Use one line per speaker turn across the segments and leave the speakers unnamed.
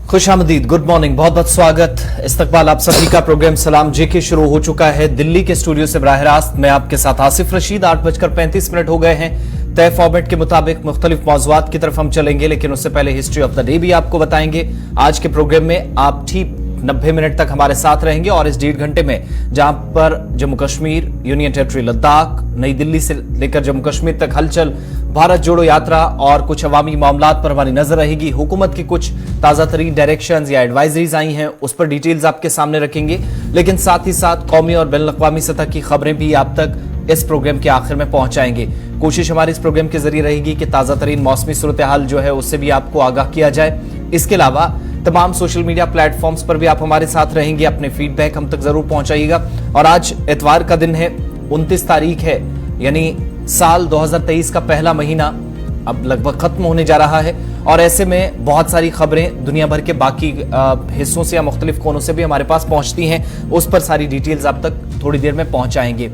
खुशामदीद, good morning, बहुत बहुत स्वागत, इस्तकबाल आप सभी का। प्रोग्राम सलाम जेके शुरू हो चुका है दिल्ली के स्टूडियो से बराह रास्त। मैं आपके साथ आसिफ रशीद। 8:35 हो गए हैं। तय फॉर्मेट के मुताबिक मुख्तलिफ मौज़ूआत की तरफ हम चलेंगे, लेकिन उससे पहले हिस्ट्री ऑफ द डे भी आपको बताएंगे। आज के प्रोग्राम में आप ठीक 90 मिनट तक हमारे साथ रहेंगे और इस 1.5 घंटे में जहां पर जम्मू कश्मीर, यूनियन टेरिटरी लद्दाख, नई दिल्ली से लेकर जम्मू कश्मीर तक हलचल, भारत जोड़ो यात्रा और कुछ अवामी मामलात पर हमारी नजर रहेगी। हुकूमत की कुछ ताजा तरीन डायरेक्शंस या एडवाइजरीज आई हैं, उस पर डिटेल्स आपके सामने रखेंगे। लेकिन साथ ही साथ कौमी और बैनुल-अक़वामी सतह की खबरें भी आप तक इस प्रोग्राम के आखिर में पहुंचाएंगे। कोशिश हमारी इस प्रोग्राम के जरिए रहेगी कि ताजा तरीन मौसमी सूरत हाल जो है उससे भी आपको आगाह किया जाए। इसके अलावा तमाम सोशल मीडिया प्लेटफॉर्म्स पर भी आप हमारे साथ रहेंगे, अपने फीडबैक हम तक जरूर पहुंचाइएगा। और आज इतवार का दिन है, 29 तारीख है, यानी साल 2023 का पहला महीना अब लगभग खत्म होने जा रहा है। और ऐसे में बहुत सारी खबरें दुनिया भर के बाकी हिस्सों से या मुख्तलिफ कोनों से भी हमारे पास पहुंचती हैं, उस पर सारी डिटेल्स आप तक थोड़ी देर में पहुंचाएंगे।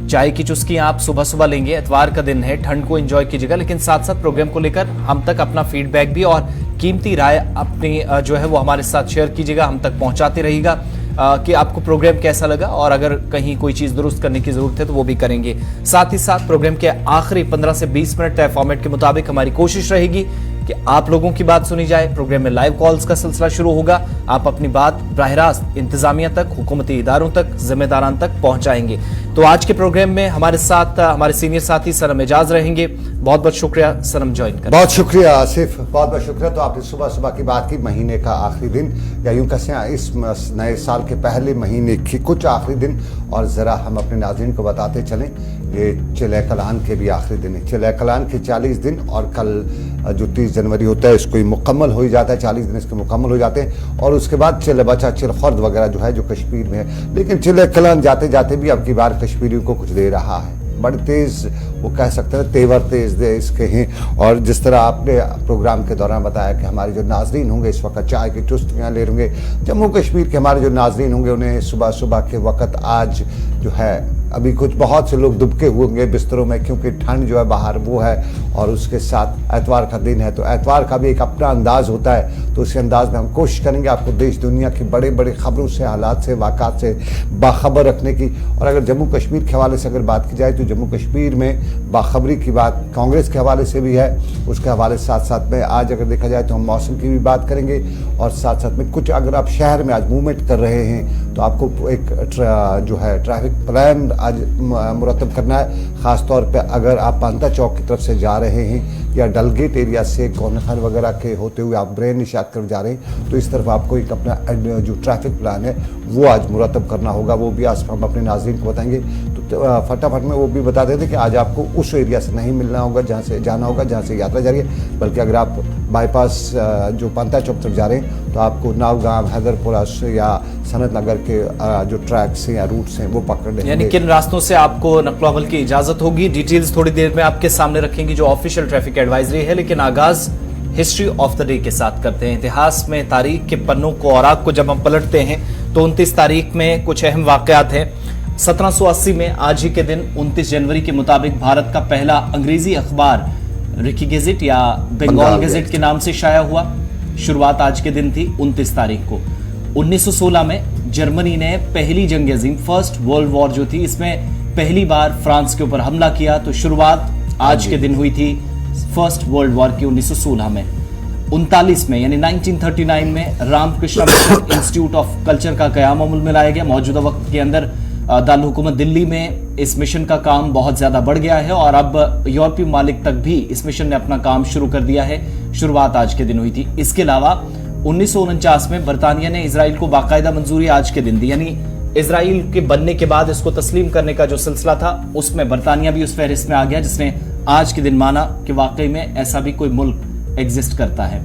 चाय की चुस्की आप सुबह सुबह लेंगे, इतवार का दिन है, ठंड को एंजॉय कीजिएगा, लेकिन साथ साथ प्रोग्राम को लेकर हम तक अपना फीडबैक भी और कीमती राय अपनी जो है वो हमारे साथ शेयर कीजिएगा, हम तक पहुंचाते रहिएगा कि आपको प्रोग्राम कैसा लगा और अगर कहीं कोई चीज दुरुस्त करने की जरूरत है तो वो भी करेंगे। साथ ही साथ प्रोग्राम के आखिरी 15 से 20 मिनट तय फॉर्मेट के मुताबिक हमारी कोशिश रहेगी कि आप लोगों की बात सुनी जाए। प्रोग्राम में लाइव कॉल्स का सिलसिला शुरू होगा, आप अपनी बात बराह रास्त इंतजामिया तक, हुकूमती इदारों तक, जिम्मेदारान तक पहुंचाएंगे। तो आज के प्रोग्राम में हमारे साथ हमारे सीनियर साथी सनम एजाज रहेंगे। बहुत बहुत शुक्रिया सनम, ज्वाइन कर।
बहुत शुक्रिया आसिफ, बहुत बहुत शुक्रिया। तो आपने सुबह सुबह की बात की, महीने का आखिरी दिन या यूं कहें इस नए साल के पहले महीने की कुछ आखिरी दिन। और ज़रा हम अपने नाज़रीन को बताते चलें, ये चिले कलान के भी आखिरी दिन है। चिले कलान के 40 दिन और कल जो 30 जनवरी होता है इसको मुकम्मल हो ही जाता है, 40 दिन इसके मुकम्मल हो जाते हैं। और उसके बाद चिल बचा चिल खर्द वगैरह जो है जो कश्मीर में है। लेकिन चिले कलान जाते जाते भी अब की बार कश्मीरियों को कुछ दे रहा है, बड़े तेज़, वो कह सकते हैं तेवर तेज़ दे इसके हैं। और जिस तरह आपने प्रोग्राम के दौरान बताया कि हमारे जो नाजरीन होंगे इस वक्त चाय की चुस्कियाँ ले होंगे, जम्मू कश्मीर के हमारे जो नाजरीन होंगे उन्हें सुबह सुबह के वक्त आज जो है अभी कुछ बहुत से लोग दुबके हुए होंगे बिस्तरों में, क्योंकि ठंड जो है बाहर वो है। और उसके साथ एतवार का दिन है, तो एतवार का भी एक अपना अंदाज़ होता है। तो उसी अंदाज में हम कोशिश करेंगे आपको देश दुनिया की बड़े बड़े खबरों से, हालात से, वाक़ात से बाखबर रखने की। और अगर जम्मू कश्मीर के हवाले से अगर बात की जाए तो जम्मू कश्मीर में बाखबरी की बात कांग्रेस के हवाले से भी है, उसके हवाले से साथ साथ में आज अगर देखा जाए तो हम मौसम की भी बात करेंगे। और साथ साथ में कुछ अगर आप शहर में आज मूवमेंट कर रहे हैं तो आपको एक जो है ट्रैफिक प्लान आज मुरतब करना है। ख़ास तौर पे अगर आप पांता चौक की तरफ से जा रहे हैं या डलगेट एरिया से कौनखान वगैरह के होते हुए आप ब्रेन निशात कर जा रहे हैं तो इस तरफ आपको एक अपना जो ट्रैफिक प्लान है वो आज मुरतब करना होगा। वो भी आज हम अपने नाज़रीन को बताएंगे। तो फटाफट में वो भी बता देते कि आज आपको उस एरिया से नहीं मिलना होगा जहाँ से जाना होगा जहाँ से यात्रा जा रही है, बल्कि अगर आप बाईपास जो पांता चौक तरफ जा रहे हैं तो आपको नावगांव, हैदरपुरा या सनत नगर के जो ट्रैक्स या रूट्स हैं वो पकड़ने,
यानी किन रास्तों से आपको नक्लो अमल की इजाजत होगी। डिटेल्स थोड़ी देर में आपके सामने रखेंगे जो ऑफिशियल ट्रैफिक एडवाइजरी है। लेकिन आगाज हिस्ट्री ऑफ द डे के साथ करते हैं। इतिहास में तारीख के पन्नों को और को जब हम पलटते हैं तो 29 तारीख में कुछ अहम वाकयात हैं। 1780 में आज ही के दिन 29 जनवरी के मुताबिक भारत का पहला अंग्रेजी अखबार रिकी गेजेट या बंगाल गेजेट के नाम से शाया हुआ। शुरुआत आज के दिन थी 29 तारीख को। 1916 में जर्मनी ने पहली जंग अजीम, फर्स्ट वर्ल्ड वॉर जो थी, इसमें पहली बार फ्रांस के ऊपर हमला किया। तो शुरुआत आज के दिन हुई थी फर्स्ट वर्ल्ड वॉर की 1916 में। 39 में यानी 1939 में Ramakrishna mission institute of culture का कयाम अमल में लाया गया। मौजूदा वक्त के अंदर दारुल हुकूमत दिल्ली में इस मिशन का काम बहुत ज्यादा बढ़ गया है और अब यूरोपीय ममालिक तक भी इस मिशन ने अपना काम शुरू कर दिया है। शुरुआत आज के दिन हुई थी। इसके अलावा 1949 में बरतानिया ने इजराइल को बाकायदा मंजूरी आज के दिन दी, यानी इजराइल के बनने के बाद इसको तस्लीम करने का जो सिलसिला था उसमें बरतानिया भी उस फहरिस्त में आ गया, जिसने आज के दिन माना कि वाकई में ऐसा भी कोई मुल्क एग्जिस्ट करता है।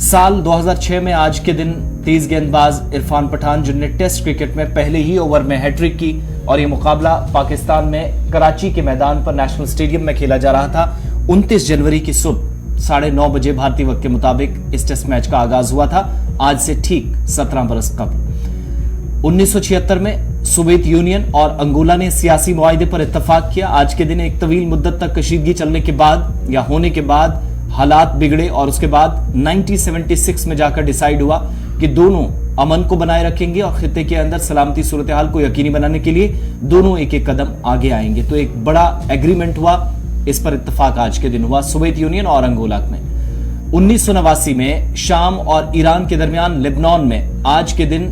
साल 2006 में आज के दिन तेज गेंदबाज इरफान पठान, जिनने टेस्ट क्रिकेट में पहले ही ओवर में हैट्रिक की, और यह मुकाबला पाकिस्तान में कराची के मैदान पर नेशनल स्टेडियम में खेला जा रहा था। 29 जनवरी की सुबह 9:30 बजे भारतीय वक्त के मुताबिक इस टेस्ट मैच का आगाज हुआ था, आज से ठीक 17 बरस कबल। 1976 में सोवियत यूनियन और अंगोला ने सियासी मुआहदे पर इत्तफाक किया। आज के दिन एक तवील मुद्दत तक कशीदगी चलने के बाद या होने के बाद हालात बिगड़े और उसके बाद 1976 में जाकर डिसाइड हुआ कि दोनों अमन को बनाए रखेंगे और खित्ते के अंदर सलामती सूरत हाल को यकीनी बनाने के लिए दोनों एक एक कदम आगे आएंगे। तो एक बड़ा एग्रीमेंट हुआ, इस पर इत्तेफाक आज के दिन हुआ सोवियत यूनियन और अंगोला में। 1989 में शाम और ईरान के दरमियान लेबनान में आज के दिन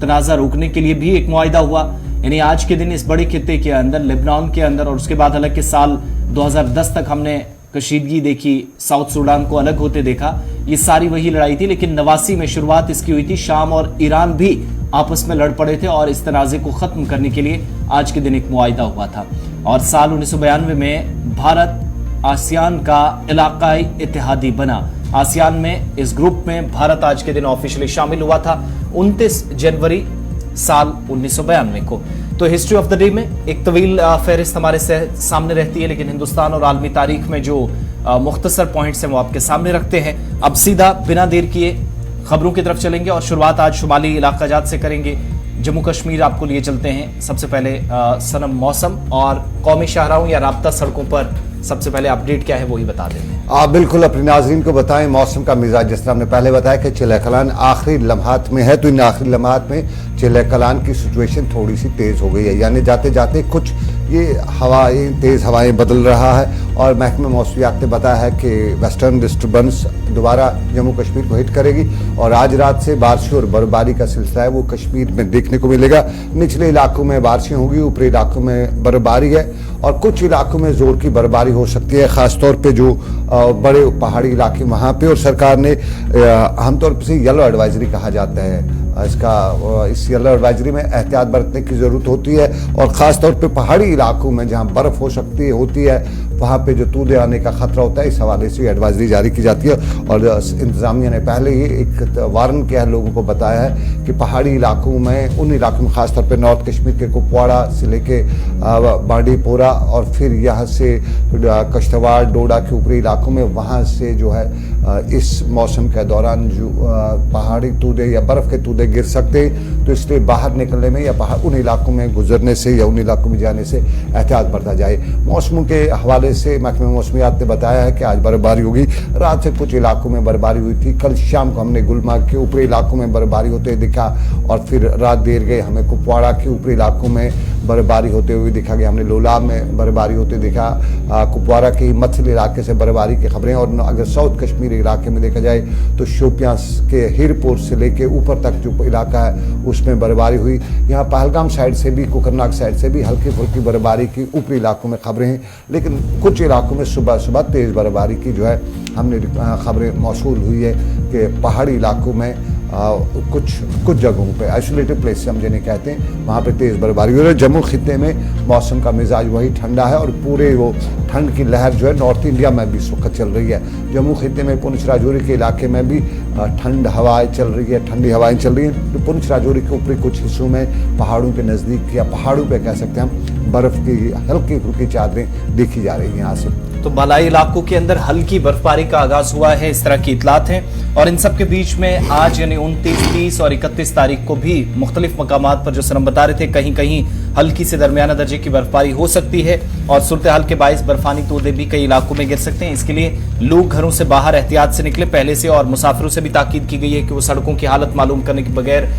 तनाजा रोकने के लिए भी एक मुआहिदा हुआ। यानी आज के दिन इस बड़े खित्ते के अंदर, लेबनान के अंदर, और उसके बाद हालांकि साल 2010 तक हमने कशीदगी देखी, साउथ सूडान को अलग होते देखा, ये सारी वही लड़ाई थी। लेकिन 89 में शुरुआत इसकी हुई थी। शाम और ईरान भी आपस में लड़ पड़े थे और इस तनाजे को खत्म करने के लिए आज के दिन एक मुआहिदा हुआ था। और साल 1992 में भारत आसियान का इलाकाई इत्तेहादी बना। आसियान में, इस ग्रुप में भारत आज के दिन ऑफिशियली शामिल हुआ था 29 जनवरी साल 1992 को। तो हिस्ट्री ऑफ द डे में एक तवील फहरिस्त हमारे सामने रहती है, लेकिन हिंदुस्तान और आलमी तारीख में जो मुख्तसर पॉइंट्स हैं वो आपके सामने रखते हैं। अब सीधा बिना देर किए खबरों की तरफ चलेंगे और शुरुआत आज शुमाली इलाका जात से करेंगे। जम्मू कश्मीर आपको लिए चलते हैं। सबसे पहले सनम मौसम और कौमी शाहराहों या राब्ता सड़कों पर सबसे पहले अपडेट क्या है वो ही बता देते हैं।
आप बिल्कुल अपने नाज़रीन को बताएं मौसम का मिजाज। जिस तरह हमने पहले बताया कि चिल्ला कलान आखिरी लम्हात में है, तो इन आखिरी लम्हात में चिल्ला कलान की सिचुएशन थोड़ी सी तेज़ हो गई है। यानी जाते जाते कुछ ये हवाएं, तेज़ हवाएं बदल रहा है। और महकमे मौसमियात ने बताया है कि वेस्टर्न डिस्टर्बेंस दोबारा जम्मू कश्मीर को हिट करेगी और आज रात से बारिश और बर्फबारी का सिलसिला है वो कश्मीर में देखने को मिलेगा। निचले इलाकों में बारिशें होंगी, ऊपरी इलाकों में बर्फबारी है और कुछ इलाकों में जोर की बर्फबारी हो सकती है, खासतौर पे जो बड़े पहाड़ी इलाके वहाँ पे। और सरकार ने आमतौर पर येलो एडवाइजरी कहा जाता है इस येलो एडवाइजरी में एहतियात बरतने की ज़रूरत होती है और ख़ासतौर पे पहाड़ी इलाकों में जहाँ बर्फ़ हो सकती होती है वहाँ पे जो तूदे आने का खतरा होता है, इस हवाले से एडवाइजरी जारी की जाती है। और इंतज़ामिया ने पहले ही एक वारन किया है, लोगों को बताया है कि पहाड़ी इलाकों में, उन इलाकों में ख़ासतौर पे नॉर्थ कश्मीर के कुपवाड़ा से लेके बांडीपोरा और फिर यहाँ से कश्तवाड़ डोडा के ऊपरी इलाकों में, वहाँ से जो है इस मौसम के दौरान जो पहाड़ी तूदे या बर्फ़ के तूदे गिर सकते हैं। तो इसलिए बाहर निकलने में या उन इलाकों में गुजरने से या उन इलाकों में जाने से एहतियात बरता जाए। मौसम के हवाले से महकमे मौसमियात ने बताया है कि आज बर्फबारी होगी। रात से कुछ इलाकों में बर्फबारी हुई थी। कल शाम को हमने गुलमर्ग के ऊपरी इलाकों में बर्फबारी होते दिखा और फिर रात देर गए हमें कुपवाड़ा के ऊपरी इलाकों में बर्फबारी होते हुए दिखा गया। हमने लोलाब में बर्फबारी होते दिखा। कुपवाड़ा के मथल इलाके से बर्फबारी की खबरें। और अगर साउथ कश्मीर इलाके में देखा जाए तो शोपियां के हिरपुर से लेके ऊपर तक जो इलाका है उसमें बर्फबारी हुई। यहाँ पहलगाम साइड से भी, कुकरनाग साइड से भी हल्की फुल्की बर्फबारी की ऊपरी इलाकों में खबरें हैं। लेकिन कुछ इलाकों में सुबह सुबह तेज़ बर्फबारी की जो है हमने खबरें मौसूल हुई है कि पहाड़ी इलाकों में कुछ जगहों पे आइसोलेटेड प्लेस से हम जिन्हें कहते हैं वहाँ पे तेज़ बर्फबारी हो रही है। जम्मू खित्ते में मौसम का मिजाज वही ठंडा है और पूरे वो ठंड की लहर जो है नॉर्थ इंडिया में भी इस वक्त चल रही है। जम्मू खित्ते में पुंछ राजौरी के इलाके में भी ठंड हवाएं चल रही है, ठंडी हवाएं चल रही हैं। तो पुंछ राजौरी के ऊपरी कुछ हिस्सों में पहाड़ों के नज़दीक या पहाड़ों पर कह सकते हैं हम बर्फ़ की हल्की फुल्की चादरें देखी जा रही हैं यहाँ से।
तो बालाई इलाकों के अंदर हल्की बर्फबारी का आगाज हुआ है, इस तरह की इतलात हैं। और इन सब के बीच में आज यानी 29, 30 और 31 तारीख को भी मुख्तलिफ मकामात पर जो सनम बता रहे थे कहीं कहीं हल्की से दरमियाना दर्जे की बर्फबारी हो सकती है और सूरत हाल के बाइस बर्फानी तोदे भी कई इलाकों में गिर सकते हैं। इसके लिए लोग घरों से बाहर एहतियात से निकले पहले से और मुसाफिरों से भी ताकीद की गई है कि वो सड़कों की हालत मालूम करने के बगैर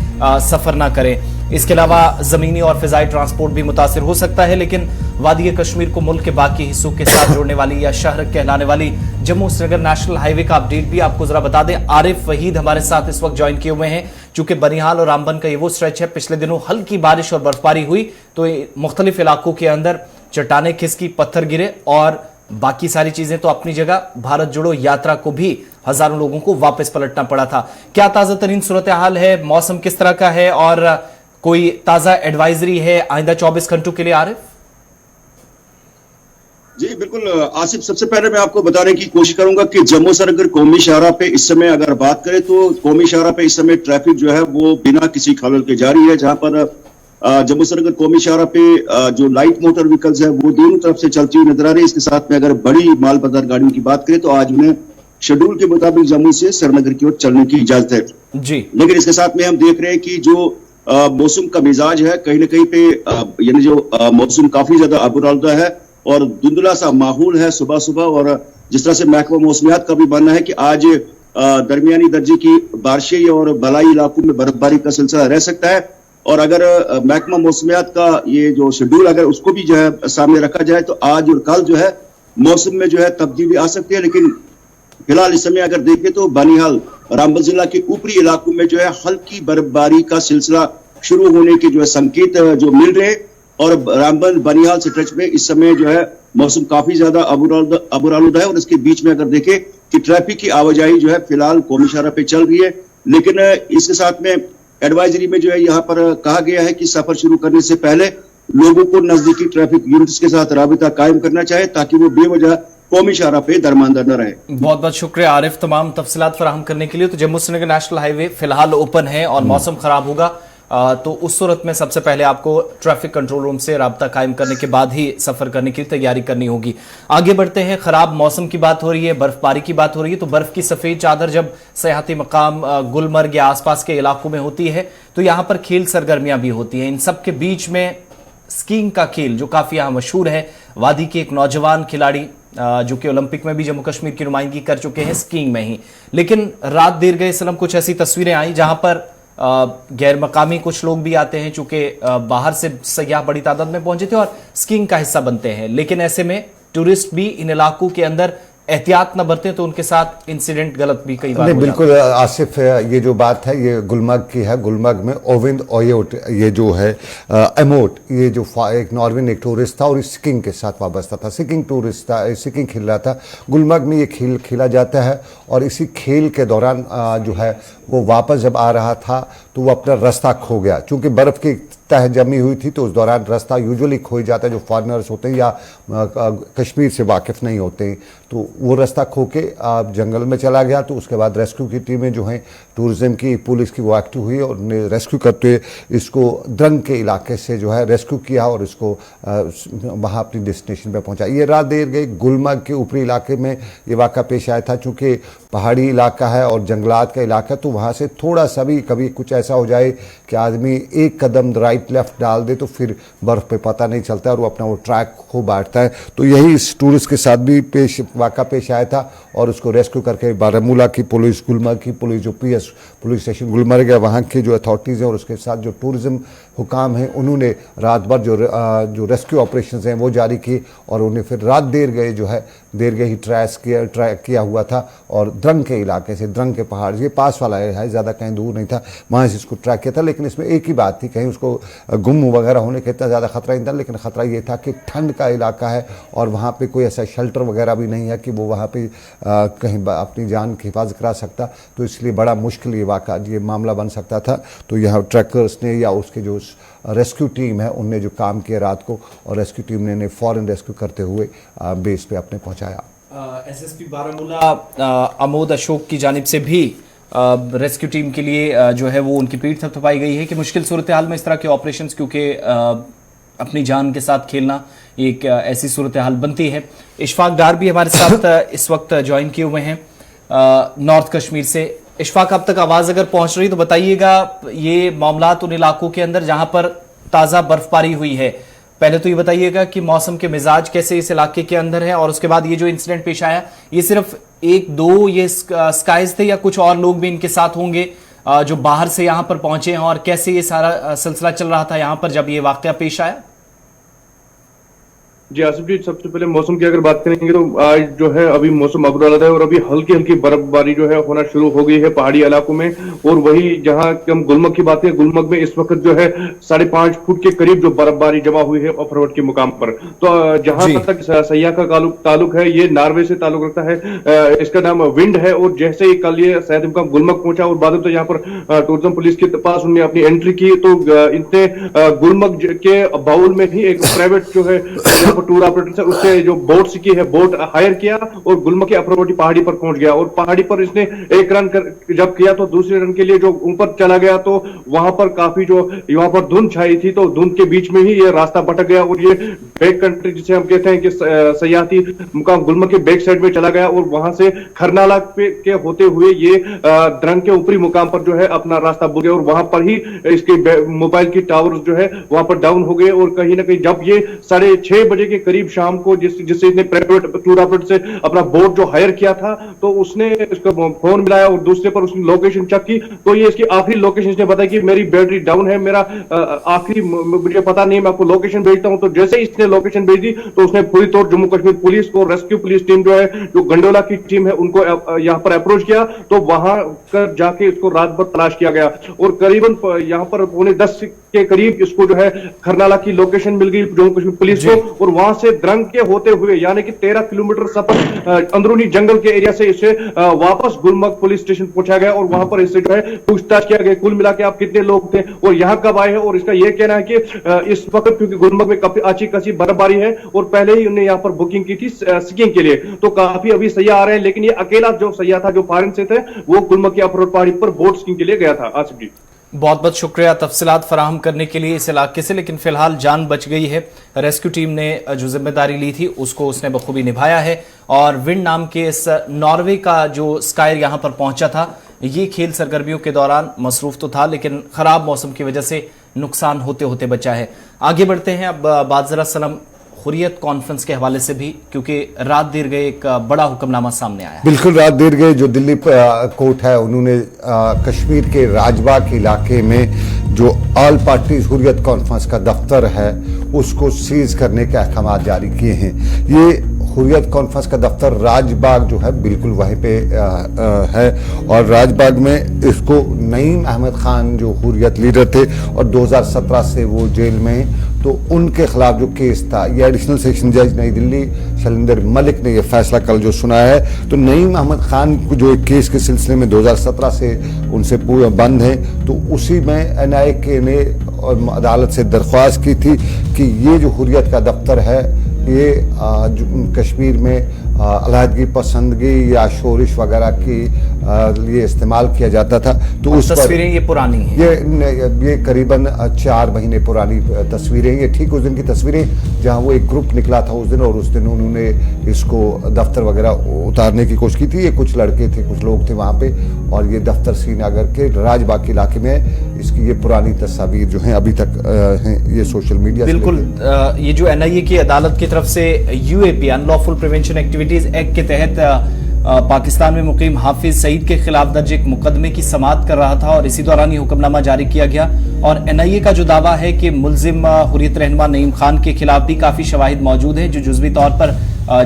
सफर ना करें। इसके अलावा जमीनी और फिजाई ट्रांसपोर्ट भी मुतासिर हो सकता है। लेकिन वादी कश्मीर को मुल्क के बाकी हिस्सों के साथ जोड़ने वाली या शहर कहलाने वाली जम्मू श्रीनगर नेशनल हाईवे का अपडेट भी आपको जरा बता दें। आरिफ वहीद हमारे साथ इस वक्त ज्वाइन किए हुए हैं। चूंकि बनिहाल और रामबन का ये वो स्ट्रेच है, पिछले दिनों हल्की बारिश और बर्फबारी हुई तो मुख्तलिफ इलाकों के अंदर चट्टाने खिसकी, पत्थर गिरे और बाकी सारी चीजें तो अपनी जगह। भारत जोड़ो यात्रा को भी हजारों लोगों को वापस पलटना पड़ा था। क्या ताजा तरीन सूरत हाल है, मौसम किस तरह का है और कोई ताजा एडवाइजरी है आइंदा 24 घंटों के लिए? आरिफ
जी बिल्कुल आसिफ, सबसे पहले मैं आपको बताने की कोशिश करूंगा कि जम्मू श्रीनगर कौमी शाहराह पे इस समय अगर बात करें तो कौमी शाहराह पे इस समय ट्रैफिक जो है वो बिना किसी खलल के जारी है। जहां पर जम्मू श्रीनगर कौमी शाहराह पे जो लाइट मोटर व्हीकल्स है वो दोनों तरफ से चलती हुई नजर आ रही है। इसके साथ में अगर बड़ी मालबरदार गाड़ियों की बात करें तो आज उन्हें शेड्यूल के मुताबिक जम्मू से श्रीनगर की ओर चलने की इजाजत है
जी।
लेकिन इसके साथ में हम देख रहे हैं कि जो मौसम का मिजाज है कहीं ना कहीं पे यानी जो मौसम काफी ज्यादा अबुरालदा है और धुंधला सा माहौल है सुबह सुबह। और जिस तरह से महकमा मौसमियात का भी मानना है कि आज दरमियानी दर्जे की बारिशें और बलाई इलाकों में बर्फबारी का सिलसिला रह सकता है। और अगर महकमा मौसमियात का ये जो शेड्यूल अगर उसको भी जो है सामने रखा जाए तो आज और कल जो है मौसम में जो है तब्दीली आ सकती है। लेकिन फिलहाल इस समय अगर देखें तो बनिहाल रामबन जिला के ऊपरी इलाकों में जो है हल्की बर्फबारी का सिलसिला शुरू होने के जो है संकेत जो मिल रहे हैं। और रामबन बनिहाल स्ट्रेच में इस समय जो है मौसम काफी ज्यादा अबुरालुदा है। और इसके बीच में अगर देखें कि ट्रैफिक की आवाजाही जो है फिलहाल कौमी शाहरा पे चल रही है। लेकिन इसके साथ में एडवाइजरी में जो है यहाँ पर कहा गया है कि सफर शुरू करने से पहले लोगों को नजदीकी ट्रैफिक यूनिट्स के साथ राबिता कायम करना चाहिए ताकि वो बेवजह कौमी शाहरा पे दरमानदार न रहे।
बहुत बहुत शुक्रिया आरिफ तमाम तफसीलात फराहम करने के लिए। तो जम्मू श्रीनगर नेशनल हाईवे फिलहाल ओपन है और मौसम खराब होगा तो उस सूरत में सबसे पहले आपको ट्रैफिक कंट्रोल रूम से राब्ता कायम करने के बाद ही सफर करने की तैयारी करनी होगी। आगे बढ़ते हैं। खराब मौसम की बात हो रही है, बर्फबारी की बात हो रही है। तो बर्फ की सफेद चादर जब सयाहती मकाम गुलमर्ग या आसपास के इलाकों में होती है तो यहां पर खेल सरगर्मियां भी होती हैं। इन सब के बीच में स्कीइंग का खेल जो काफी यहां मशहूर है। वादी के एक नौजवान खिलाड़ी जो कि ओलंपिक में भी जम्मू कश्मीर की नुमाइंदगी कर चुके हैं स्कीइंग में ही। लेकिन रात देर गए सलम कुछ ऐसी तस्वीरें आई जहां पर गैर मकामी कुछ लोग भी आते हैं, चूंकि बाहर से सयाह बड़ी तादाद में पहुंचे थे और स्कीइंग का हिस्सा बनते हैं। लेकिन ऐसे में टूरिस्ट भी इन इलाकों के अंदर एहतियात न बरतें तो उनके साथ इंसिडेंट गलत भी कई बार
नहीं, बिल्कुल आसिफ, ये जो बात है ये गुलमर्ग की है। गुलमर्ग में ओविंद ओयोट ये जो है एमोट, ये जो एक नॉर्वेन एक टूरिस्ट था और इस स्कीइंग के साथ वाबस्ता था, स्कीइंग टूरिस्ट था, स्कीइंग खेल रहा था। गुलमर्ग में ये खेल खेला जाता है और इसी खेल के दौरान जो है वो वापस जब आ रहा था तो वो अपना रास्ता खो गया। चूँकि बर्फ़ की तह जमी हुई थी तो उस दौरान रास्ता यूजुअली खो जाता है, जो फॉरेनर्स होते हैं या कश्मीर से वाकिफ़ नहीं होते हैं, तो वो रास्ता खो के जंगल में चला गया। तो उसके बाद रेस्क्यू की टीमें जो हैं टूरिज़्म की, पुलिस की, वो एक्टिव हुई और उन्हें रेस्क्यू करते हुए इसको द्रंग के इलाके से जो है रेस्क्यू किया और इसको वहाँ अपनी डेस्टिनेशन पर पहुँचा। ये रात देर गई गुलमर्ग के ऊपरी इलाके में ये वाक़ा पेश आया था। चूँकि पहाड़ी इलाका है और जंगलात का इलाका, तो वहाँ से थोड़ा सा भी कभी कुछ ऐसा हो जाए कि आदमी एक कदम राइट लेफ्ट डाल दे तो फिर बर्फ़ पे पता नहीं चलता और वो अपना वो ट्रैक खो बैठता है। तो यही इस टूरिस्ट के साथ भी वाक़ा पेश आया था और उसको रेस्क्यू करके बारामूला की पुलिस, गुलमर्ग की पुलिस, जो PS पुलिस स्टेशन गुलमर्ग है वहाँ के जो अथॉरिटीज़ हैं और उसके साथ जो टूरिज़्म हुकाम हैं उन्होंने रात भर जो रेस्क्यू ऑपरेशंस हैं वो जारी किए और उन्हें फिर रात देर गए जो है देर गए ही ट्रैक किया हुआ था और द्रंग के इलाके से, द्रंग के पहाड़, ये पास वाला है, ज़्यादा कहीं दूर नहीं था, वहाँ से इसको ट्रैक किया था। लेकिन इसमें एक ही बात थी, कहीं उसको गुम वगैरह होने का इतना ज़्यादा खतरा नहीं था, लेकिन ख़तरा ये था कि ठंड का इलाका है और वहाँ पे कोई ऐसा शेल्टर वगैरह भी नहीं है कि वो वहाँ पे कहीं अपनी जान की हिफाजत करा सकता। तो इसलिए बड़ा मुश्किल ये मामला बन सकता था। तो यहाँ ट्रैकर्स ने या उसके जो रेस्क्यू टीम है उनने जो काम किया रात को और रेस्क्यू टीम ने फ़ौरन रेस्क्यू करते हुए बेस पे अपने पहुँचाया।
SSP बारामूला अमोद अशोक की जानिब से भी रेस्क्यू टीम के लिए जो है वो उनकी पीठ थपथपाई गई है कि मुश्किल सूरत हाल में इस तरह के ऑपरेशंस, क्योंकि अपनी जान के साथ खेलना एक ऐसी सूरत हाल बनती है। इशफाक डार भी हमारे साथ इस वक्त ज्वाइन किए हुए हैं नॉर्थ कश्मीर से। इशफाक, अब तक आवाज़ अगर पहुंच रही तो बताइएगा, ये मामलात उन इलाकों के अंदर जहां पर ताज़ा बर्फबारी हुई है, पहले तो ये बताइएगा कि मौसम के मिजाज कैसे इस इलाके के अंदर है और उसके बाद ये जो इंसिडेंट पेश आया ये सिर्फ एक दो ये स्काइज थे या कुछ और लोग भी इनके साथ होंगे जो बाहर से यहाँ पर पहुंचे हैं, और कैसे ये सारा सिलसिला चल रहा था यहाँ पर जब ये वाकया पेश आया?
जी आसिफ जी, सबसे पहले मौसम की अगर बात करेंगे तो आज जो है अभी मौसम अबुरालदा है और अभी हल्की हल्की बर्फबारी जो है होना शुरू हो गई है पहाड़ी इलाकों में। और वही जहां हम गुलमर्ग की बात करें, गुलमर्ग में इस वक्त जो है 5.5 फुट के करीब जो बर्फबारी जमा हुई है ऑफ रोड के मुकाम पर। तो जहां तक सयाह का ताल्लुक है, ये नॉर्वे से ताल्लुक रखता है, इसका नाम विंड है। और जैसे ही कल ये सयाहती मुकाम गुलमर्ग पहुंचा और बाद में तो यहाँ पर टूरिज्म पुलिस के पास उन्होंने अपनी एंट्री की, तो इनने गुलमर्ग के बाउल में ही एक प्राइवेट जो है टूर ऑपरेटर उससे जो बोट की है, बोट हायर किया और गुलमर्ग की अफरोटी पहाड़ी पर पहुंच गया। और पहाड़ी पर इसने एक रन जब किया तो दूसरे रन के लिए जो ऊपर चला गया तो वहां पर काफी जो वहां पर धुंध छाई थी, तो धुंध के बीच में ही ये रास्ता भटक गया और ये बैक कंट्री जिसे हम कहते हैं कि सयाहती मुकाम गुलमर्ग के बैक साइड में चला गया और वहां से खरनाला के होते हुए ये द्रंग के ऊपरी मुकाम पर जो है अपना रास्ता भूल गया और वहां पर ही इसके मोबाइल की टावर जो है वहां पर डाउन हो गए। और कहीं ना कहीं जब ये 6:30 बजे के करीब शाम को जिससे इसने प्राइवेट टूर ऑपरेटर से अपना बोट जो हायर किया था, तो उसने इसको फोन मिलाया और दूसरे पर उसने लोकेशन चेक की, तो ये इसकी आखिरी लोकेशन इसने बताया कि मेरी बैटरी डाउन है, मेरा आखिरी मुझे पता नहीं, मैं आपको लोकेशन भेजता हूं। तो जैसे ही इसने लोकेशन भेज दी तो उसने पूरी तौर जम्मू कश्मीर पुलिस को, रेस्क्यू पुलिस टीम जो है, जो गंडोला की टीम है, उनको यहाँ पर अप्रोच किया। तो वहां कर जाके इसको रात भर तलाश किया गया और करीबन यहाँ पर 9:45 के करीब इसको जो है खरनाला की लोकेशन मिल गई जम्मू कश्मीर पुलिस को, और वहां से द्रंग के होते हुए यानी कि 13 किलोमीटर सफर अंदरूनी जंगल के एरिया से इसे वापस गुलमर्ग पुलिस स्टेशन पहुंचाया गया और वहां पर इससे जो है पूछताछ किया गया। कुल मिला के आप कितने लोग थे और यहाँ कब आए हैं, और इसका यह कहना है कि इस वक्त क्योंकि गुलमर्ग में काफी अच्छी खासी बर्फबारी है और पहले ही उन्होंने यहाँ पर बुकिंग की थी स्कीइंग के लिए, तो काफी अभी सैयाह आ रहे हैं। लेकिन ये अकेला जो सैयाह था जो फॉरेन से थे वो गुलमर्ग की अफरोड पहाड़ी पर बोट स्कीइंग के लिए गया था। आसिफ जी,
बहुत बहुत शुक्रिया तफसीलात फराहम करने के लिए इस इलाके से। लेकिन फिलहाल जान बच गई है। रेस्क्यू टीम ने जो जिम्मेदारी ली थी उसको उसने बखूबी निभाया है। और विंड नाम के इस नॉर्वे का जो स्कायर यहां पर पहुंचा था, ये खेल सरगर्मियों के दौरान मसरूफ तो था, लेकिन खराब मौसम की वजह से नुकसान होते होते बचा है। आगे बढ़ते हैं। अब बात जरा सनम हुर्रियत कॉन्फ्रेंस के हवाले से भी, क्योंकि रात देर गए एक बड़ा हुक्मनामा सामने आया।
बिल्कुल, रात देर गए जो दिल्ली कोर्ट है उन्होंने कश्मीर के राजबाग इलाके में जो ऑल पार्टीज हुर्रियत कॉन्फ्रेंस का दफ्तर है उसको सीज करने के अहकाम जारी किए हैं। ये हुर्रियत कॉन्फ्रेंस का दफ्तर राजबाग जो है बिल्कुल वहीं पे है, और राजबाग में इसको नईम अहमद खान जो हुर्रियत लीडर थे और 2017 से वो जेल में, तो उनके खिलाफ जो केस था, ये एडिशनल सेक्शन जज नई दिल्ली शैलेंद्र मलिक ने ये फैसला कल जो सुनाया है। तो नईम अहमद खान को जो एक केस के सिलसिले में 2017 से उनसे पूरा बंद है, तो उसी में NIA ने अदालत से दरख्वास्त की थी कि ये जो हुर्रियत का दफ्तर है ये कश्मीर में अलहदगी पसंदगी या शोरिश वगैरह की लिए इस्तेमाल किया जाता था। तो उस
तस्वीरें ये पुरानी हैं,
ये करीबन 4 महीने पुरानी तस्वीरें, ये ठीक उस दिन की तस्वीरें जहां वो एक ग्रुप निकला था उस दिन, और उस दिन उन्होंने इसको दफ्तर वगैरह उतारने की कोशिश की थी। ये कुछ लड़के थे, कुछ लोग थे वहां पे, और ये दफ्तर श्रीनगर के राजबाग के इलाके में। इसकी ये पुरानी तस्वीर जो है अभी तक हैं, ये सोशल मीडिया
बिल्कुल। ये जो NIA की अदालत की तरफ से UAP unlawful prevention activities act के तहत पाकिस्तान में मुकीम हाफिज सईद के खिलाफ दर्ज एक मुकदमे की समाअत कर रहा था, और इसी दौरान ये हुक्मनामा जारी किया गया। और NIA का जो दावा है कि मुल्जिम हुर्रियत रहनुमा नईम खान के खिलाफ भी काफी शवाहिद मौजूद है जो जुज़वी तौर पर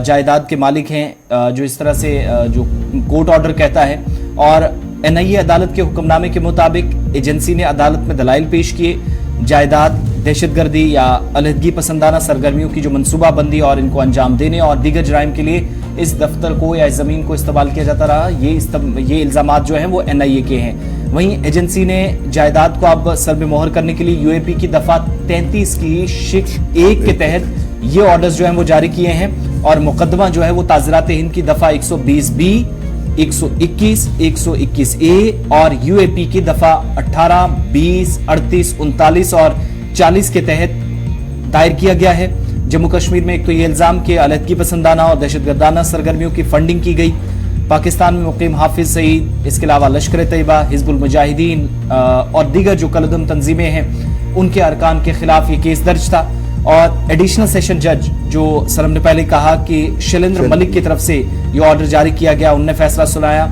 जायदाद के मालिक हैं, जो इस तरह से जो कोर्ट ऑर्डर कहता है। और NIA अदालत के हुक्मनामे के मुताबिक एजेंसी ने अदालत में दलाइल पेश किए, जायदाद, दहशतगर्दी या अलहदगी पसंदाना सरगर्मियों की जो मनसूबाबंदी और इनको अंजाम देने और दीगर जराइम के लिए इस दफ्तर को या इस जमीन को इस्तेमाल किया जाता रहा, ये इल्जामात जो हैं वो NIA के हैं। वहीं एजेंसी ने जायदाद को अब सर में मोहर करने के लिए UAP की दफा 33 की शिक्ष 1 के तहत ये ऑर्डर्स जो हैं वो जारी किए हैं, और मुकदमा जो है वो ताज़रात हिंद की दफा 120B, 121, 121A और UAP की दफा 18, 20, 38, 39 और 40 के तहत दायर किया गया है। जम्मू कश्मीर में एक तो ये इल्जाम कि अलहदगी पसंदाना और दहशतगर्दाना सरगर्मियों की फंडिंग की गई। पाकिस्तान में मुकीम हाफिज सईद, इसके अलावा लश्कर तैयबा, हिजबुल मुजाहिदीन और दीगर जो कलदम तंजीमें हैं उनके अरकान के खिलाफ ये केस दर्ज था। और एडिशनल सेशन जज जो सर ने पहले कहा कि शैलेंद्र मलिक की तरफ से ये ऑर्डर जारी किया गया, उनने फैसला सुनाया।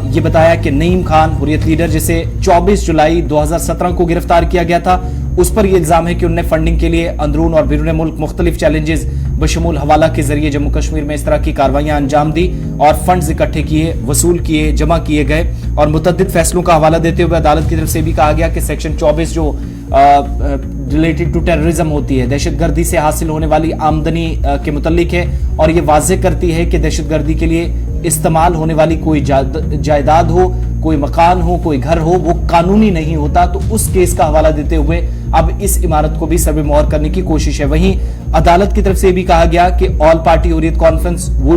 ये बताया कि नईम खान हुर्रियत लीडर जिसे 24 जुलाई 2017 को गिरफ्तार किया गया था, उस पर यह इल्जाम है कि उन्होंने फंडिंग के लिए अंदरून और बैरून मुल्क मुख्तलिफ चैलेंजेस बशमूल हवाला के जरिए जम्मू कश्मीर में इस तरह की कार्रवाइयां अंजाम दी और फंड्स इकट्ठे किए, वसूल किए, जमा किए गए। और मुतअद्दिद फैसलों का हवाला देते हुए अदालत की तरफ से भी कहा गया कि सेक्शन 24 जो रिलेटेड टू टेररिज्म होती है, दहशतगर्दी से हासिल होने वाली आमदनी के मुतल्लिक है, और ये वाज़ेह करती है कि दहशतगर्दी के लिए इस्तेमाल होने वाली कोई जायदाद हो, कोई मकान हो, कोई घर हो, वो कानूनी नहीं होता। तो उस केस का हवाला देते हुए अब इस इमारत को भी सर पे मोहर करने की कोशिश है। वहीं अदालत की तरफ से भी कहा गया कि ऑल पार्टी हुर्रियत कॉन्फ्रेंस वो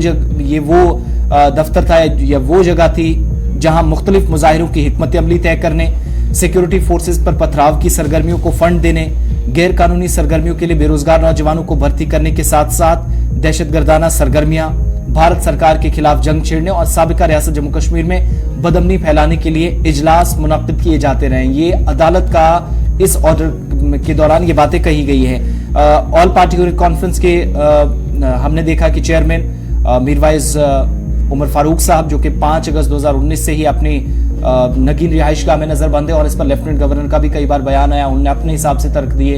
दफ्तर था या वो जगह थी जहां मुख्तलिफ मुजाहिरों की हिकमत अमली तय करने, सिक्योरिटी फोर्सेज पर पथराव की सरगर्मियों को फंड देने, गैर कानूनी सरगर्मियों के लिए बेरोजगार नौजवानों को भर्ती करने के साथ साथ दहशतगर्दाना सरगर्मियां, भारत सरकार के खिलाफ जंग छेड़ने और साबिका रियासत जम्मू कश्मीर में बदअमनी फैलाने के लिए इजलास मुनक्किद किए जाते रहे। ये अदालत का इस ऑर्डर के दौरान ये बातें कही गई है। ऑल पार्टी कॉन्फ्रेंस के हमने देखा कि चेयरमैन मीरवाइज उमर फारूक साहब, जो कि 5 अगस्त 2019 से ही अपनी नगीन रिहाइशगाह में नजरबंद है, और इस पर लेफ्टिनेंट गवर्नर का भी कई बार बयान आया, उनने अपने हिसाब से तर्क दिए।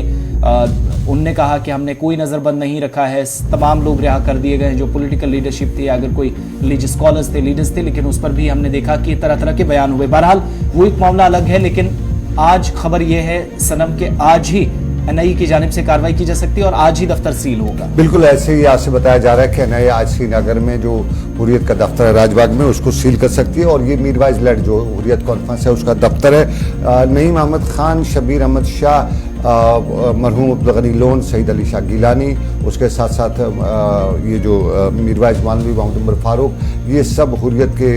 उनने कहा कि हमने कोई नजरबंद नहीं रखा है, तमाम लोग रिहा कर दिए गए जो पॉलिटिकल लीडरशिप थी, अगर कोई रिलीजियस स्कॉलर्स थे, लीडर्स थे, लेकिन उस पर भी हमने देखा कि तरह तरह के बयान हुए। बहरहाल वो एक मामला अलग है, लेकिन आज खबर यह है सनम के आज ही एनआईए की जानिब से कार्रवाई की जा सकती है और आज ही दफ्तर सील होगा।
बिल्कुल ऐसे ही आज से बताया जा रहा है कि एनआईए आज श्रीनगर में जो हुर्रियत का दफ्तर है राजबाग में, उसको सील कर सकती है, और ये मीरवाइज लेड जो हुर्रियत कॉन्फ्रेंस है उसका दफ्तर है। नईम अहमद खान, शबीर अहमद शाह, मरहूम अब्दुल गनी लोन, सईद अली शाह गिलानी, उसके साथ साथ ये जो मीरवाइज मौलवी मोहम्मद उमर फारूक, ये सब हुर्रियत के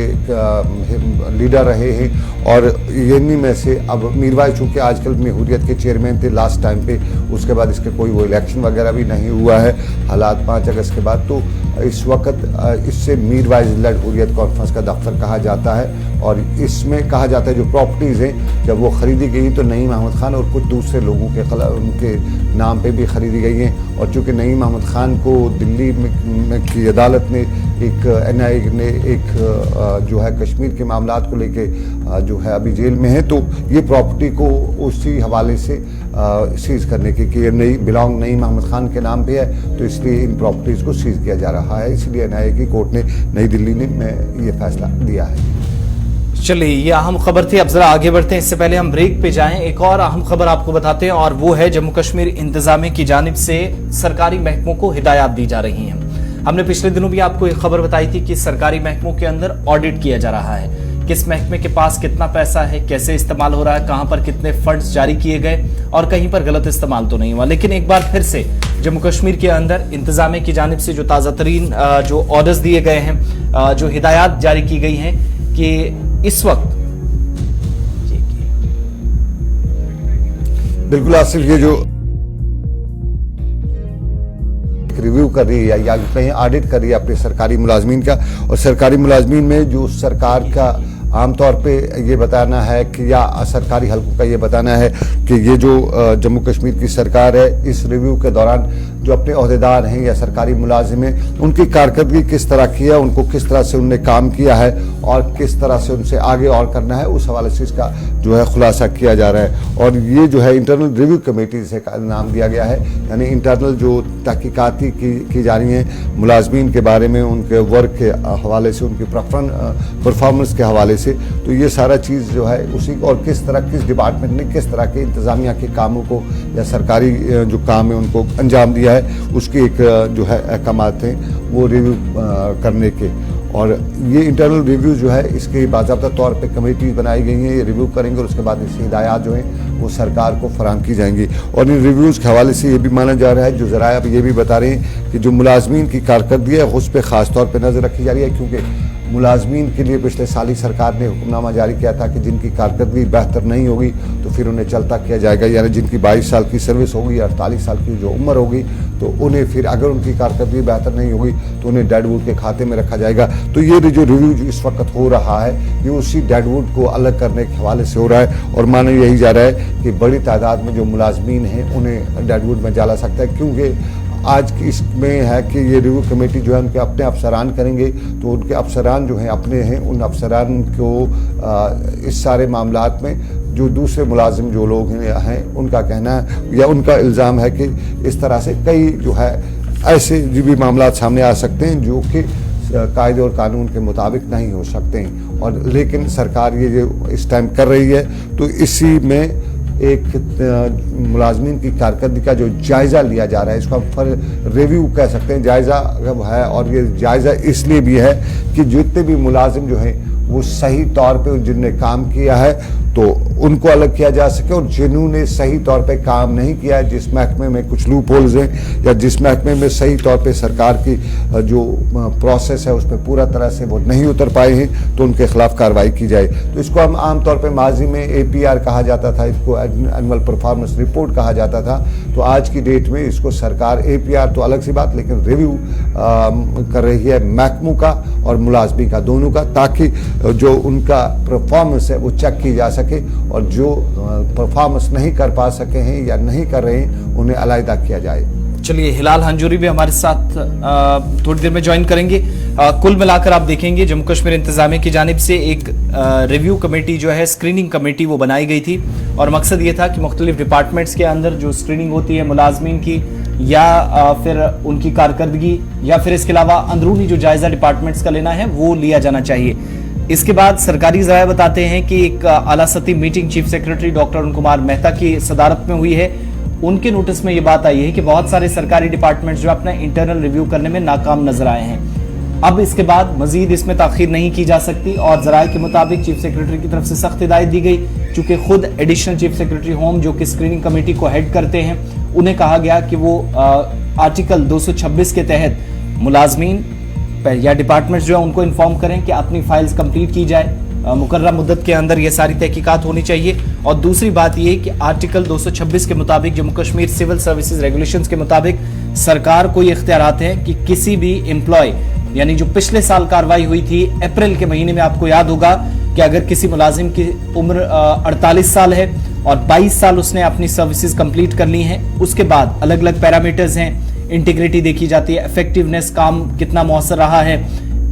लीडर रहे हैं। और इन्हीं में से अब मीरवाइज चूँकि आजकल में हुर्रियत के चेयरमैन थे लास्ट टाइम पे, उसके बाद इसके कोई वो इलेक्शन वगैरह भी नहीं हुआ है हालात 5 अगस्त के बाद, तो इस वक्त इससे मीरवाइज लेड हुर्रियत कॉन्फ्रेंस का दफ्तर कहा जाता है। और इसमें कहा जाता है जो प्रॉपर्टीज़ हैं जब वो ख़रीदी गई तो नईम अहमद खान और कुछ दूसरे लोगों के उनके नाम पे भी ख़रीदी गई हैं। और चूँकि नईम अहमद खान को दिल्ली में की अदालत ने एक एनआईए ने एक जो है कश्मीर के मामलात को लेके जो है अभी जेल में है, तो ये प्रॉपर्टी को उसी हवाले से सीज करने की कि ये नईम अहमद खान के नाम पे है, तो इसलिए इन प्रॉपर्टीज़ को सीज किया जा रहा है। इसलिए एनआईए की कोर्ट ने नई दिल्ली में ये फैसला दिया है।
चलिए, ये अहम खबर थी। अब जरा आगे बढ़ते हैं, इससे पहले हम ब्रेक पे जाएं, एक और अहम खबर आपको बताते हैं, और वो है जम्मू कश्मीर इंतजामिया की जानिब से सरकारी महकमों को हिदायत दी जा रही हैं। हमने पिछले दिनों भी आपको एक खबर बताई थी कि सरकारी महकमों के अंदर ऑडिट किया जा रहा है, किस महकमे के पास कितना पैसा है, कैसे इस्तेमाल हो रहा है, कहां पर कितने फंड्स जारी किए गए और कहीं पर गलत इस्तेमाल तो नहीं हुआ। लेकिन एक बार फिर से जम्मू कश्मीर के अंदर इंतजामिया की जानिब से जो ताज़ा तरीन जो ऑर्डर्स दिए गए हैं, जो हिदायत जारी की गई हैं कि इस वक्त
बिल्कुल आसिफ, ये जो रिव्यू कर रही है या कहीं ऑडिट कर रही है अपने सरकारी मुलाजमीन का, और सरकारी मुलाजमीन में जो सरकार का आमतौर पे ये बताना है कि या सरकारी हलकों का ये बताना है कि ये जो जम्मू कश्मीर की सरकार है, इस रिव्यू के दौरान जो अपने अहदेदार हैं या सरकारी मुलाजिम हैं, उनकी कारकर्दगी किस तरह की है, उनको किस तरह से उनने काम किया है और किस तरह से उनसे आगे और करना है, उस हवाले से इसका जो है खुलासा किया जा रहा है। और ये जो है इंटरनल रिव्यू कमेटी से नाम दिया गया है, यानी इंटरनल जो तहकीकाती की जा रही हैं मुलाजमीन के बारे में, उनके वर्क के हवाले से, उनकी परफॉर्मेंस के हवाले से, तो ये सारा चीज़ जो है उसी, और किस तरह किस डिपार्टमेंट ने किस तरह के इंतजामिया के कामों को या सरकारी जो काम है उनको अंजाम दिया है, उसके एक जो है अहकामात हैं वो रिव्यू करने के। और ये इंटरनल रिव्यू जो है इसके बाज़ाब्ता तौर पे कमेटी बनाई गई हैं, ये रिव्यू करेंगे और उसके बाद इसकी हिदायत जो हैं वो सरकार को फराहम की जाएंगी। और इन रिव्यूज़ के हवाले से ये भी माना जा रहा है, जो ज़राए अब ये भी बता रहे हैं कि जो मुलाजमीन की कारकर्दगी है उस पर ख़ास तौर पर नज़र रखी जा रही है, क्योंकि मुलाजमीन के लिए पिछले साल ही सरकार ने हुक्मनामा जारी किया था कि जिनकी कारकर्दगी बेहतर नहीं होगी तो फिर उन्हें चलता किया जाएगा, यानी जिनकी 22 साल की सर्विस होगी या 48 साल की जो उम्र होगी तो उन्हें फिर अगर उनकी कारकर्दगी बेहतर नहीं होगी तो उन्हें डेडवुड के खाते में रखा जाएगा। तो ये जो रिव्यू जो इस वक्त हो रहा है ये उसी डेडवुड को अलग करने के हवाले से हो रहा है, और माना यही जा रहा है कि बड़ी तादाद में जो मुलाजमीन हैं उन्हें डेडवुड में डाला सकता है, क्योंकि आज की इसमें है कि ये रिव्यू कमेटी जो है उनके अपने अफसरान करेंगे, तो उनके अफसरान जो हैं अपने हैं, उन अफसरान को इस सारे मामलात में जो दूसरे मुलाजिम जो लोग हैं उनका कहना है या उनका इल्ज़ाम है कि इस तरह से कई जो है ऐसे जो भी मामलात सामने आ सकते हैं जो कि कायदे और कानून के मुताबिक नहीं हो सकते हैं। और लेकिन सरकार ये जो इस टाइम कर रही है तो इसी में एक मुलाजमीन की कारकर्दगी का जो जायज़ा लिया जा रहा है, इसको हम रिव्यू कह सकते हैं, जायज़ा है। और ये जायज़ा इसलिए भी है कि जितने भी मुलाजिम जो हैं वो सही तौर पे जिनने काम किया है तो उनको अलग किया जा सके, और जिन्होंने सही तौर पे काम नहीं किया है, जिस महकमे में कुछ लूप होल्स हैं या जिस महकमे में सही तौर पे सरकार की जो प्रोसेस है उस पर पूरा तरह से वो नहीं उतर पाए हैं तो उनके खिलाफ कार्रवाई की जाए। तो इसको हम आमतौर पे माजी में APR कहा जाता था, इसको एनुअल परफॉर्मेंस रिपोर्ट कहा जाता था। तो आज की डेट में इसको सरकार APR तो अलग सी बात, लेकिन रिव्यू कर रही है महकमों का और मुलाजमी का, दोनों का, ताकि जो उनका परफॉर्मेंस है वो चेक की जा सके सके और जो परफॉर्मेंस नहीं कर पा सके हैं या नहीं कर रहे हैं उन्हें अलहदा किया जाए।
चलिए, हिलाल हंजूरी भी हमारे साथ थोड़ी देर में ज्वाइन करेंगे। कुल मिलाकर आप देखेंगे जम्मू कश्मीर इंतजामिया की जानिब से एक रिव्यू कमेटी जो है, स्क्रीनिंग कमेटी, वो बनाई गई थी और मकसद ये था कि मुख्तलिफ डिपार्टमेंट्स के अंदर जो स्क्रीनिंग होती है मुलाजमीन की या फिर उनकी कारकर्दगी या फिर इसके अलावा अंदरूनी जो जायजा डिपार्टमेंट्स का लेना है वो लिया जाना चाहिए। इसके बाद सरकारी ज़राए बताते हैं कि एक आला सतही meeting chief secretary doctor Arun Kumar Mehta की सदारत में हुई है। उनके नोटिस में ये बात आई है कि बहुत सारे सरकारी डिपार्टमेंट्स जो अपना इंटरनल रिव्यू करने में नाकाम नजर आए हैं। अब इसके बाद मजीद इसमें ताखीर नहीं की जा सकती और जराये के मुताबिक चीफ सेक्रेटरी की तरफ से सख्त हिदायत दी गई। चूंकि खुद एडिशनल चीफ सेक्रेटरी होम जो कि स्क्रीनिंग कमेटी को हेड करते हैं, उन्हें कहा गया कि वो आर्टिकल 226 के तहत मुलाजमीन या डिपार्टमेंट्स जो है उनको इन्फॉर्म करें कि अपनी फाइल्स कंप्लीट की जाए, मुकर्ररा मुद्दत के अंदर ये सारी तहकीकात होनी चाहिए। और दूसरी बात ये कि आर्टिकल 226 के मुताबिक Jammu Kashmir civil services regulations के मुताबिक सरकार को ये इख्तियारात हैं कि किसी भी एम्प्लॉय, यानी जो पिछले साल कार्रवाई हुई थी अप्रैल के महीने में, आपको याद होगा कि अगर किसी मुलाजिम की उम्र 48 साल है और 22 साल उसने अपनी सर्विसेज कंप्लीट कर ली हैं, उसके बाद अलग अलग पैरामीटर्स हैं, इंटीग्रिटी देखी जाती है, इफेक्टिवनेस, काम कितना मौसर रहा है,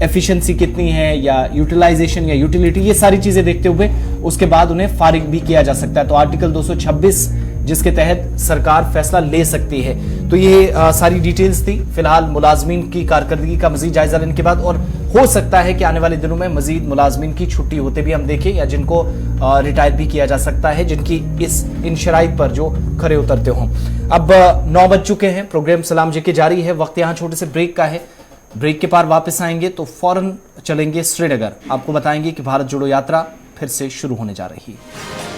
एफिशिएंसी कितनी है, या यूटिलाइजेशन या यूटिलिटी, ये सारी चीजें देखते हुए उसके बाद उन्हें फारिग भी किया जा सकता है। तो आर्टिकल 226 जिसके तहत सरकार फैसला ले सकती है। तो ये सारी डिटेल्स थी फिलहाल मुलाजमीन की कारकर्दगी का मजीद जायजा लेने के बाद, और हो सकता है कि आने वाले दिनों में मजीद मुलाजमीन की छुट्टी होते भी हम देखें या जिनको रिटायर भी किया जा सकता है, जिनकी इन शराइत पर जो खरे उतरते हों। अब 9 बज चुके हैं, प्रोग्राम सलाम जी के जारी है। वक्त यहाँ छोटे से ब्रेक का है। ब्रेक के पार वापस आएंगे तो फौरन चलेंगे श्रीनगर। आपको बताएंगे कि भारत जोड़ो यात्रा फिर से शुरू होने जा रही है।